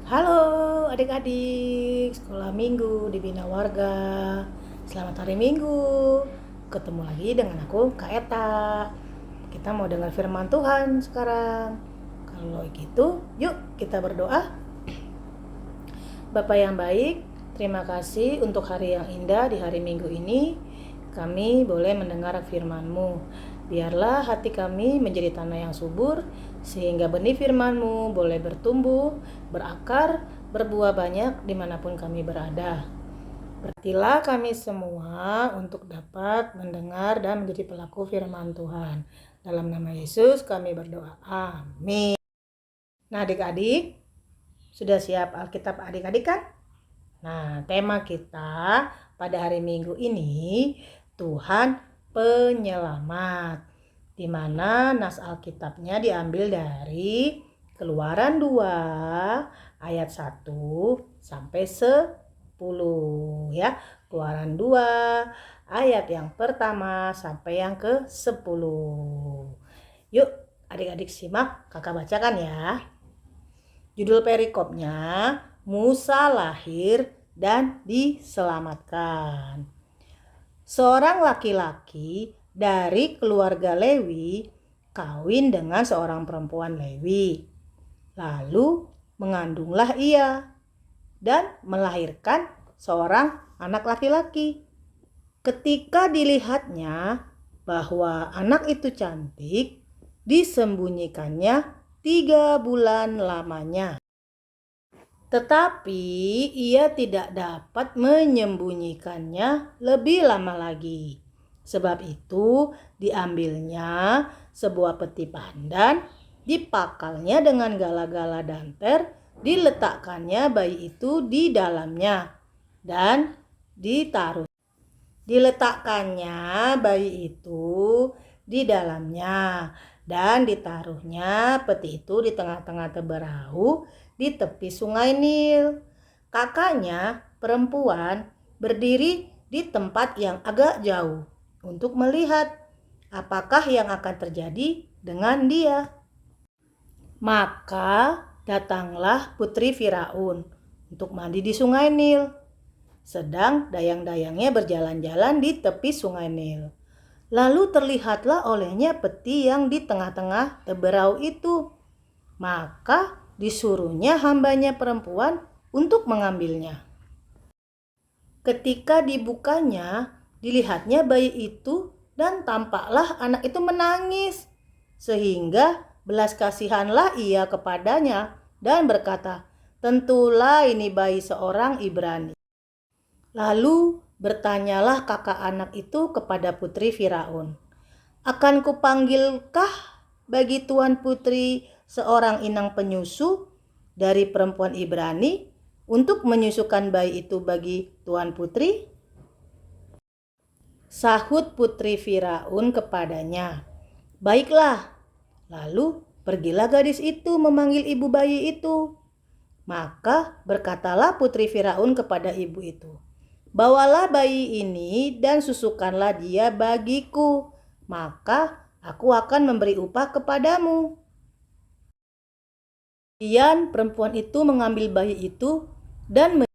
Halo adik-adik sekolah minggu di Bina Warga. Selamat hari Minggu. Ketemu lagi dengan aku Kak Eta. Kita mau dengar firman Tuhan sekarang. Kalau gitu, yuk kita berdoa. Bapa yang baik, terima kasih untuk hari yang indah di hari Minggu ini. Kami boleh mendengar firman-Mu. Biarlah hati kami menjadi tanah yang subur, sehingga benih firman-Mu boleh bertumbuh, berakar, berbuah banyak dimanapun kami berada. Berkatilah kami semua untuk dapat mendengar dan menjadi pelaku firman Tuhan. Dalam nama Yesus kami berdoa. Amin. Nah adik-adik, sudah siap Alkitab adik-adik kan? Nah, tema kita pada hari Minggu ini Tuhan penyelamat. Di mana nas Alkitabnya diambil dari Keluaran 2 ayat 1 sampai 10 ya. Keluaran 2 ayat yang pertama sampai yang ke-10. Yuk, adik-adik simak, kakak bacakan ya. Judul perikopnya Musa lahir dan diselamatkan. Seorang laki-laki dari keluarga Lewi kawin dengan seorang perempuan Lewi. Lalu mengandunglah ia dan melahirkan seorang anak laki-laki. Ketika dilihatnya bahwa anak itu cantik, disembunyikannya 3 bulan lamanya. Tetapi ia tidak dapat menyembunyikannya lebih lama lagi. Sebab itu diambilnya sebuah peti pandan, dipakalnya dengan gala-gala danter, diletakkannya bayi itu di dalamnya dan ditaruh. Diletakkannya bayi itu di dalamnya dan ditaruhnya peti itu di tengah-tengah teberau di tepi sungai Nil. Kakaknya perempuan berdiri di tempat yang agak jauh untuk melihat apakah yang akan terjadi dengan dia. Maka datanglah putri Firaun untuk mandi di sungai Nil. Sedang dayang-dayangnya berjalan-jalan di tepi sungai Nil. Lalu terlihatlah olehnya peti yang di tengah-tengah teberau itu. Maka disuruhnya hambanya perempuan untuk mengambilnya. Ketika dibukanya, dilihatnya bayi itu dan tampaklah anak itu menangis. Sehingga belas kasihanlah ia kepadanya dan berkata, "Tentulah ini bayi seorang Ibrani." Lalu bertanyalah kakak anak itu kepada putri Firaun, "Akan kupanggilkah bagi tuan putri seorang inang penyusu dari perempuan Ibrani untuk menyusukan bayi itu bagi tuan putri?" Sahut putri Firaun kepadanya, "Baiklah." Lalu pergilah gadis itu memanggil ibu bayi itu. Maka berkatalah putri Firaun kepada ibu itu, "Bawalah bayi ini dan susukanlah dia bagiku, maka aku akan memberi upah kepadamu." Kemudian perempuan itu mengambil bayi itu dan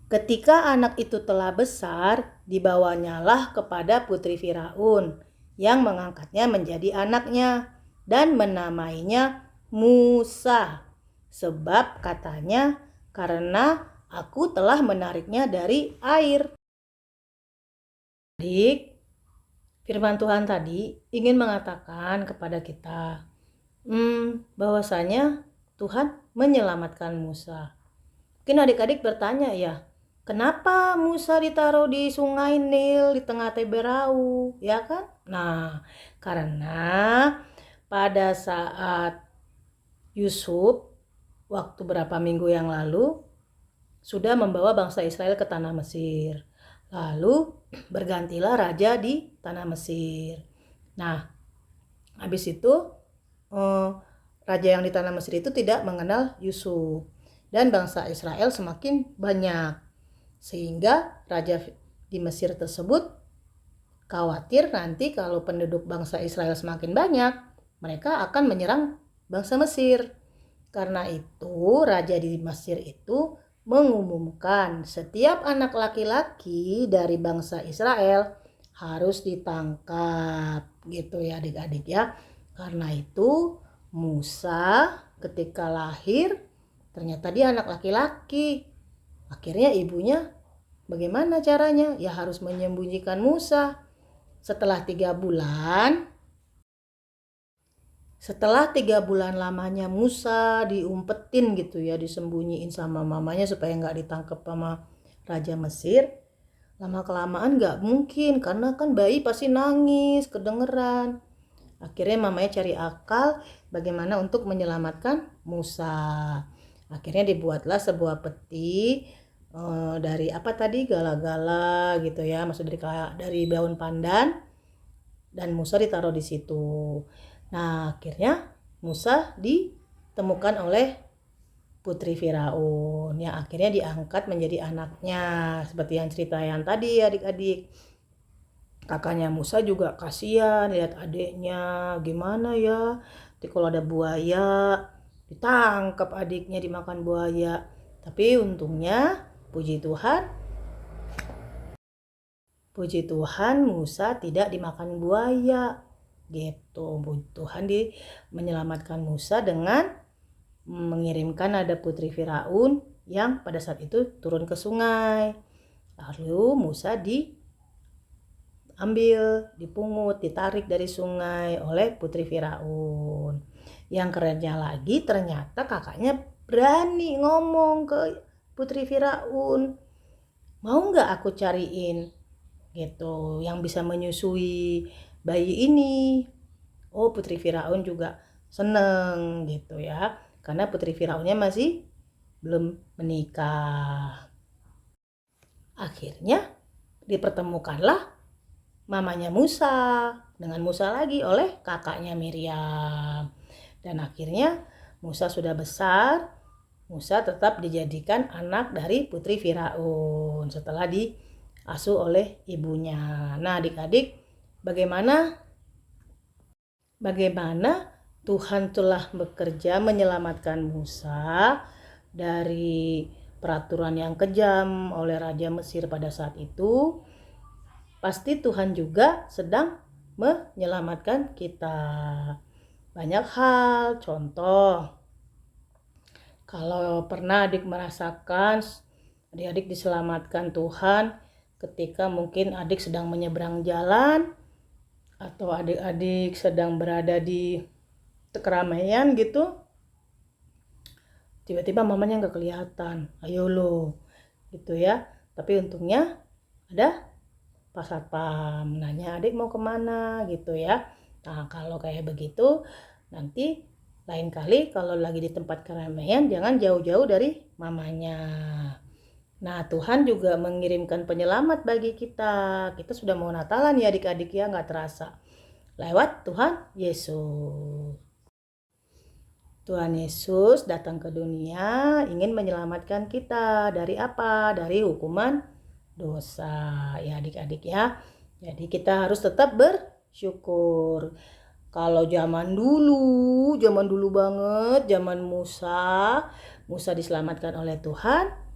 ketika anak itu telah besar, dibawanyalah kepada putri Firaun yang mengangkatnya menjadi anaknya dan menamainya Musa. Sebab katanya, "Karena aku telah menariknya dari air." Adik, firman Tuhan tadi ingin mengatakan kepada kita bahwasanya Tuhan menyelamatkan Musa. Mungkin adik-adik bertanya ya, kenapa Musa ditaruh di sungai Nil di tengah teberau, ya kan? Nah, karena pada saat Yusuf waktu berapa minggu yang lalu sudah membawa bangsa Israel ke tanah Mesir. Lalu bergantilah raja di tanah Mesir. Nah, habis itu raja yang di tanah Mesir itu tidak mengenal Yusuf. Dan bangsa Israel semakin banyak. Sehingga raja di Mesir tersebut khawatir nanti kalau penduduk bangsa Israel semakin banyak, mereka akan menyerang bangsa Mesir. Karena itu raja di Mesir itu mengumumkan setiap anak laki-laki dari bangsa Israel harus ditangkap gitu ya adik-adik ya. Karena itu Musa ketika lahir ternyata dia anak laki-laki. Akhirnya ibunya bagaimana caranya? Ya harus menyembunyikan Musa. Setelah 3 bulan lamanya Musa diumpetin gitu ya, disembunyiin sama mamanya supaya nggak ditangkap sama Raja Mesir. Lama-kelamaan nggak mungkin, karena kan bayi pasti nangis, kedengeran. Akhirnya mamanya cari akal bagaimana untuk menyelamatkan Musa. Akhirnya dibuatlah sebuah peti dari apa tadi, gala-gala gitu ya, maksud dari daun pandan, dan Musa ditaruh di situ. Nah, akhirnya Musa ditemukan oleh putri Firaun yang akhirnya diangkat menjadi anaknya. Seperti yang cerita yang tadi adik-adik. Kakaknya Musa juga kasihan lihat adiknya, gimana ya? Nanti kalau ada buaya, ditangkap adiknya dimakan buaya. Tapi untungnya Puji Tuhan Musa tidak dimakan buaya. Gitu. Tuhan menyelamatkan Musa dengan mengirimkan ada putri Firaun yang pada saat itu turun ke sungai. Lalu Musa diambil, dipungut, ditarik dari sungai oleh putri Firaun. Yang kerennya lagi ternyata kakaknya berani ngomong ke putri Firaun, mau nggak aku cariin gitu yang bisa menyusui bayi ini. Oh, putri Firaun juga seneng gitu ya, karena putri Firaunnya masih belum menikah. Akhirnya dipertemukanlah mamanya Musa dengan Musa lagi oleh kakaknya Miriam. Dan akhirnya Musa sudah besar, Musa tetap dijadikan anak dari putri Firaun setelah diasuh oleh ibunya. Nah, adik-adik, bagaimana Tuhan telah bekerja menyelamatkan Musa dari peraturan yang kejam oleh Raja Mesir pada saat itu. Pasti Tuhan juga sedang menyelamatkan kita. Banyak hal, contoh, kalau pernah adik merasakan adik-adik diselamatkan Tuhan ketika mungkin adik sedang menyeberang jalan atau adik-adik sedang berada di keramaian gitu, tiba-tiba mamanya nggak kelihatan, ayo lo gitu ya. Tapi untungnya ada Pak Satpam nanya adik mau kemana gitu ya. Nah, kalau kayak begitu nanti lain kali kalau lagi di tempat keramaian jangan jauh-jauh dari mamanya. Nah, Tuhan juga mengirimkan penyelamat bagi kita. Kita sudah mau Natalan ya adik-adik ya, nggak terasa. Lewat Tuhan Yesus. Tuhan Yesus datang ke dunia ingin menyelamatkan kita dari apa? Dari hukuman dosa ya adik-adik ya. Jadi kita harus tetap bersyukur. Kalau zaman dulu banget, zaman Musa diselamatkan oleh Tuhan.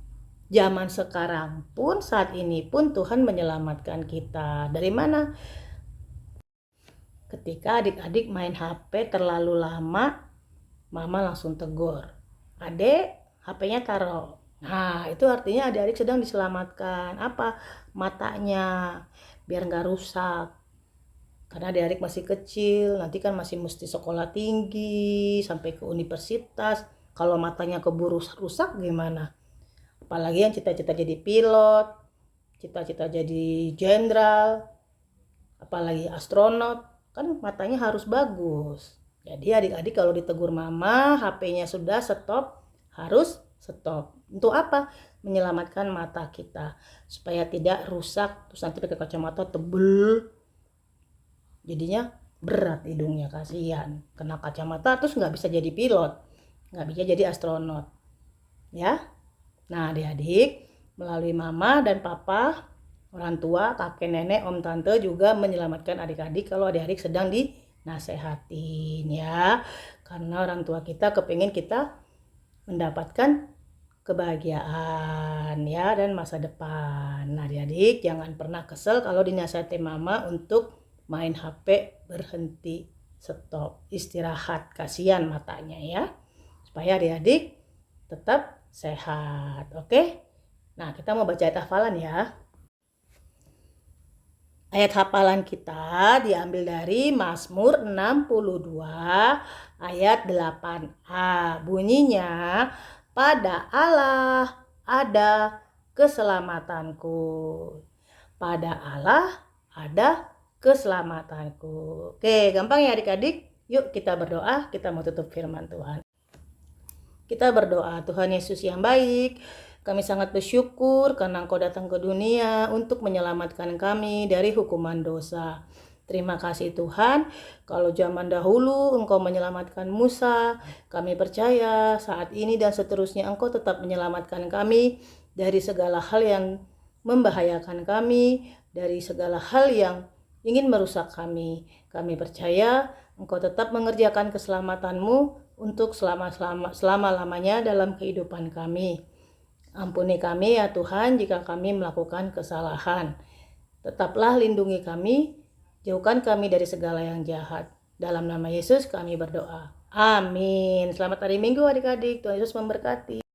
Zaman sekarang pun, saat ini pun Tuhan menyelamatkan kita. Dari mana? Ketika adik-adik main HP terlalu lama, mama langsung tegur, adek HP-nya taruh. Nah, itu artinya adik-adik sedang diselamatkan. Apa? Matanya, biar nggak rusak. Karena adik-adik masih kecil, nanti kan masih mesti sekolah tinggi, sampai ke universitas. Kalau matanya keburu rusak gimana? Apalagi yang cita-cita jadi pilot, cita-cita jadi jenderal, apalagi astronot, kan matanya harus bagus. Jadi adik-adik kalau ditegur mama, HP-nya sudah stop, harus stop. Untuk apa? Menyelamatkan mata kita, supaya tidak rusak, terus nanti pakai kacamata tebel, jadinya berat hidungnya, kasihan kena kacamata terus nggak bisa jadi pilot, nggak bisa jadi astronot ya. Nah, adik-adik melalui mama dan papa, orang tua, kakek nenek, om tante juga menyelamatkan adik-adik kalau adik-adik sedang dinasehatin ya. Karena orang tua kita kepengen kita mendapatkan kebahagiaan ya dan masa depan. Nah, adik-adik jangan pernah kesel kalau dinasihati mama untuk main HP, berhenti, stop, istirahat, kasihan matanya ya. Supaya adik-adik tetap sehat. Oke? Nah, kita mau baca ayat hafalan ya. Ayat hafalan kita diambil dari Mazmur 62 ayat 8a. Bunyinya, pada Allah ada keselamatanku. Pada Allah ada keselamatanku. Oke, gampang ya adik-adik? Yuk kita berdoa, kita mau tutup firman Tuhan. Kita berdoa, Tuhan Yesus yang baik, kami sangat bersyukur karena Engkau datang ke dunia untuk menyelamatkan kami dari hukuman dosa. Terima kasih Tuhan, kalau zaman dahulu Engkau menyelamatkan Musa, kami percaya saat ini dan seterusnya Engkau tetap menyelamatkan kami dari segala hal yang membahayakan kami, dari segala hal yang ingin merusak kami. Kami percaya Engkau tetap mengerjakan keselamatan-Mu untuk selama-lamanya dalam kehidupan kami. Ampuni kami ya Tuhan jika kami melakukan kesalahan. Tetaplah lindungi kami, jauhkan kami dari segala yang jahat. Dalam nama Yesus kami berdoa. Amin. Selamat hari Minggu adik-adik. Tuhan Yesus memberkati.